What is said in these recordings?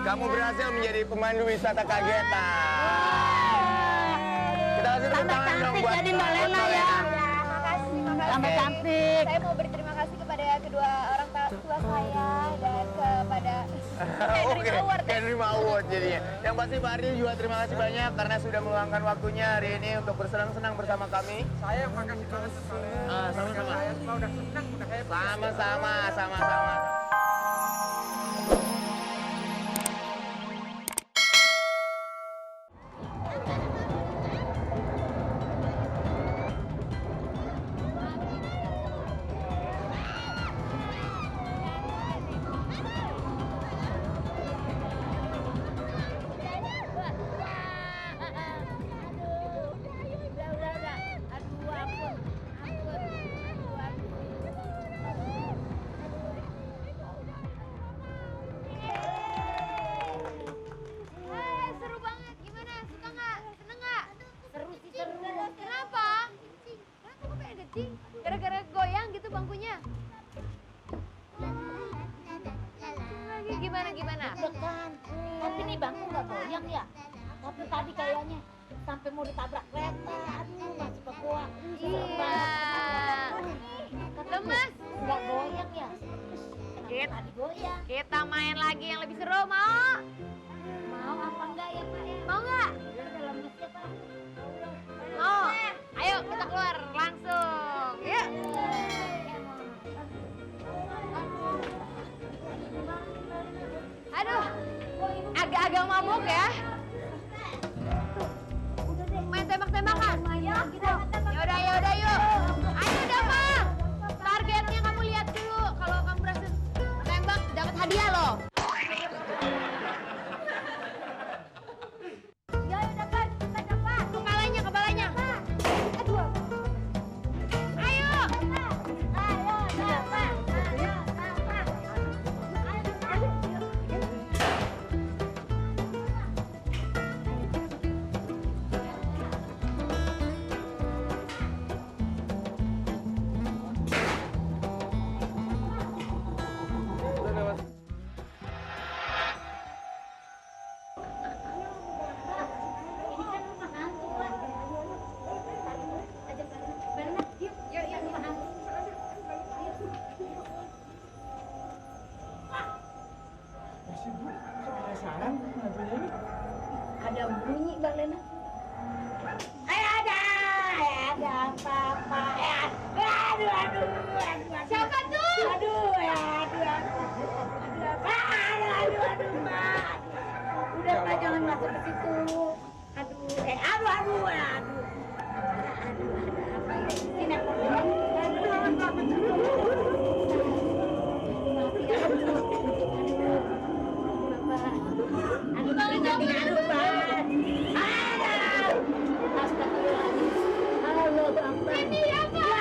Kamu berhasil menjadi pemandu wisata kagetan. Kita kasih tepuk tangan dong buat jadi Mbak Lena ya. Makasih. Tambah cantik. Saya mau berterima kasih kepada kedua orang tua saya dan kepada Oke, kayak nerima award jadinya. Yang pasti Pak Ardi juga terima kasih banyak karena sudah meluangkan waktunya hari ini untuk bersenang-senang bersama kami. Saya makasih banget kepada Sama-sama. saya, udah senang, udah happy. Sama-sama. seru banget. Gimana? Suka nggak? Seneng nggak? Seru sih seru. Kenapa? Kenapa kok pengen kencing? Gara-gara goyang gitu bangkunya? Lagi gimana? Dekan. Tapi nih bangku nggak goyang ya. Tapi tadi kayaknya sampai mau ditabrak kereta. Aduh masuk ke gua. Serem Iya. banget. Lemas. Nggak goyang ya. Kit. Tadi goyang. Kita main lagi yang lebih seru, mau? Mau apa enggak ya Pak ya? Mau nggak? Dalam mesnya Pak. Mau. Ayo kita keluar langsung. Yuk. Aduh, agak-agak mabuk ya. Main tembak-tembakan. Ya udah yuk. Ayo Dava. Targetnya kamu lihat dulu. Kalau kamu berhasil tembak dapat hadiah loh. Ya dapat, kita dapat. Kepalanya. Aduh. Ayo. Dapat. Ada bunyi Mbak Lena. Ada apa-apa. Aduh. Siapa tuh? Aduh, Mbak. Udah Mbak, jangan masuk ke situ. Aduh, ada apa ya? Sini aku Ini ya, Pak.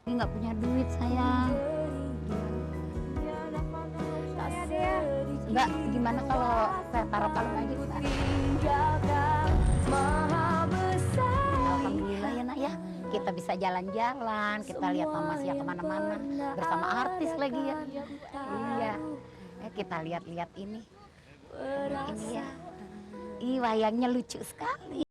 Ini nggak punya duit sayang. Enggak, gimana kalau saya taruh kalung aja, Mbak? Alhamdulillah ya nak ya, kita bisa jalan-jalan, kita lihat Mama Sia kemana-mana bersama artis lagi ya. Iya, kita lihat-lihat ini ya. Ih, wayangnya lucu sekali.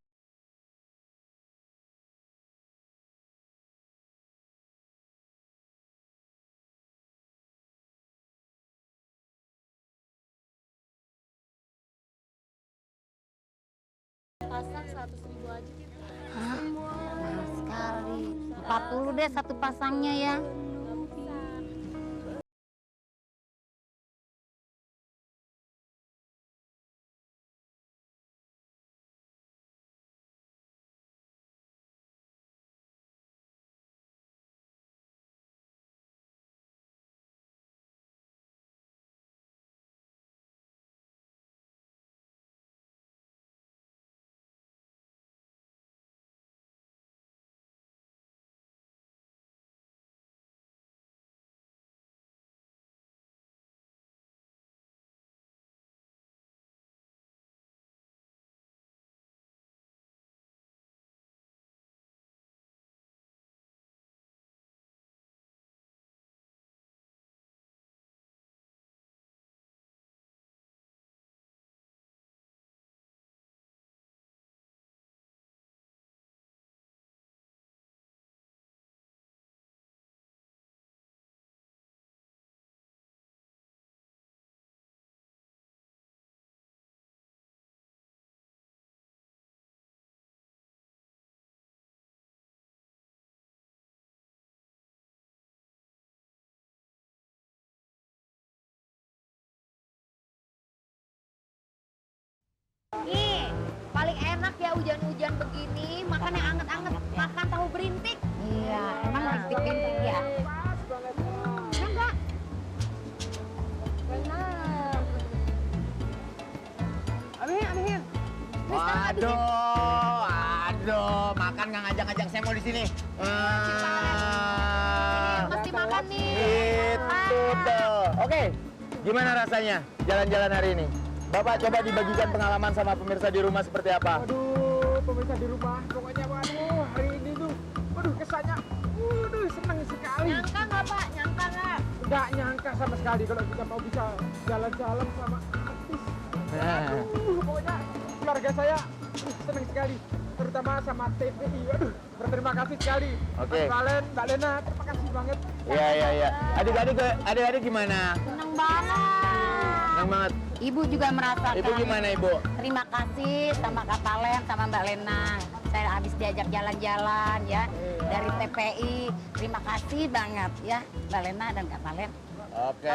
Pasang 100.000 aja gitu. Hah? Mahal sekali. 40 deh satu pasangnya ya. Nih, paling enak ya hujan-hujan begini, makan yang anget-anget, makan tahu berintik. Iya, emang bintik-bintik ya. Enak nggak? Enak. Abihin. Waduh, makan nggak ngajak-ngajak saya mau di sini. Ini mesti makan nih. Itu tuh. Oke, gimana rasanya jalan-jalan hari ini? Bapak coba dibagikan pengalaman sama pemirsa di rumah seperti apa? Waduh, pemirsa di rumah, pokoknya waduh hari ini tuh, waduh kesannya, waduh senang sekali. Nyangka nggak Pak? Nyangka nggak? Nggak nyangka sama sekali kalau kita mau bisa jalan-jalan sama artis. Waduh, pokoknya keluarga saya senang sekali, terutama sama TVI. Waduh, berterima kasih sekali. Oke. Mas Valen, Mbak Lena, terima kasih banget. Iya. Adik-adik gimana? Senang banget. Senang banget. Ibu juga merasakan. Ibu gimana, Ibu? Terima kasih sama Kak Valen, sama Mbak Lena. Saya habis diajak jalan-jalan ya dari TPI. Terima kasih banget ya Mbak Lena dan Kak Valen. Oke.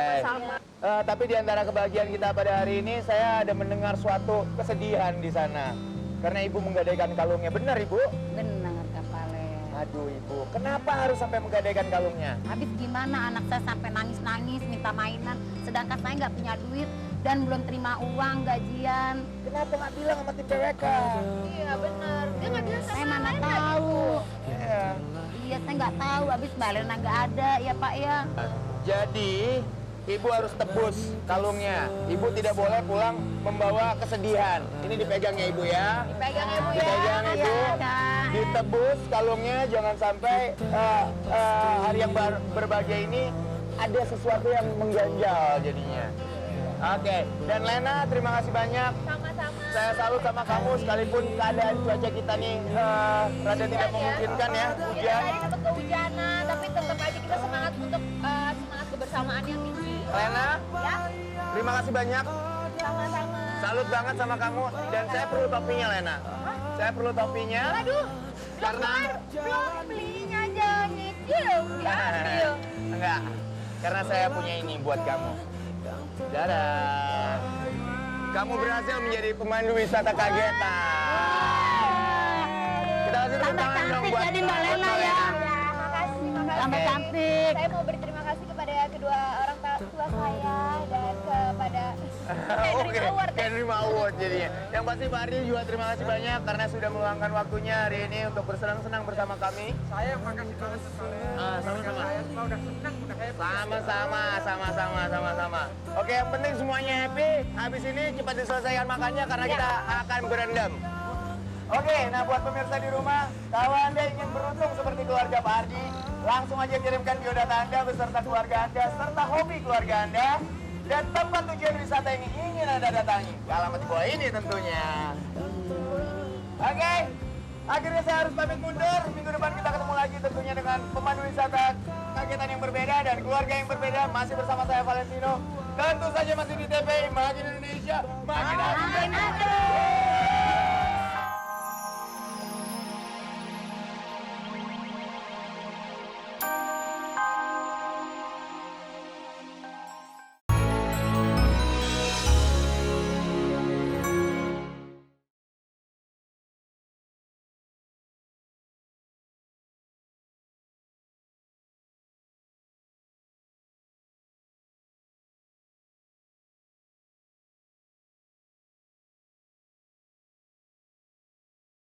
Tapi di antara kebahagiaan kita pada hari ini, saya ada mendengar suatu kesedihan di sana. Karena Ibu menggadaikan kalungnya. Benar, Ibu? Benar Kak Valen. Aduh, Ibu. Kenapa harus sampai menggadaikan kalungnya? Habis gimana anak saya sampai nangis-nangis minta mainan, sedangkan saya nggak punya duit dan belum terima uang gajian. Kenapa nggak bilang sama tim PWK? Iya bener. Dia nggak bilang Saya sama mana Lena tahu. Iya. Iya, saya nggak tahu. Habis Mbak Lena nggak ada ya Pak ya. Jadi, Ibu harus tebus kalungnya. Ibu tidak boleh pulang membawa kesedihan. Ini dipegang ya, Ibu ya. Pegang Ibu ya. Dipegang, Ibu. Kak. Ditebus kalungnya, jangan sampai hari yang berbahagia ini ada sesuatu yang mengganjal jadinya. Oke, dan Lena terima kasih banyak. Sama-sama. Saya salut sama kamu sekalipun keadaan cuaca kita nih rada tidak memungkinkan ya, Kita hujan. tadi dapat kehujanan, tapi tetap aja kita semangat untuk semangat kebersamaan yang tinggi. Lena, Ya, terima kasih banyak. sama-sama. Salut banget sama kamu dan saya perlu topinya, Lena. Saya perlu topinya. Aduh, Karena belum belinya aja nyicil, diambil. enggak. Karena saya punya ini buat kamu. Dadah. Kamu berhasil menjadi pemandu wisata kagetan. Kita kasih tepuk Tambah tangan dong cantik buat jadi Mbak Lena Mbak ya. Makasih. Tambah Oke. cantik. Saya mau berterima kasih kepada kedua orang tua saya dan kepada Oke, kayak nerima award jadinya. Yang pasti Pak Ardi juga terima kasih banyak karena sudah meluangkan waktunya hari ini untuk bersenang-senang bersama kami. Saya makasih banget Pak. Sama-sama. Saya semua udah senang, udah happy. Sama-sama. Oke, yang penting semuanya happy. Habis ini cepat diselesaikan makannya karena kita akan berendam. Oke, nah buat pemirsa di rumah, kalau Anda ingin beruntung seperti keluarga Pak Ardi, langsung aja kirimkan biodata Anda beserta keluarga Anda, serta hobi keluarga Anda, dan tempat tujuan wisata yang ingin Anda datangi. Alamat di bawah ini tentunya. Oke, akhirnya saya harus pamit mundur. Minggu depan kita ketemu lagi tentunya dengan pemandu wisata kagetan yang berbeda dan keluarga yang berbeda. Masih bersama saya Valentino. Tentu saja masih di TPI, makin Indonesia, makin asik.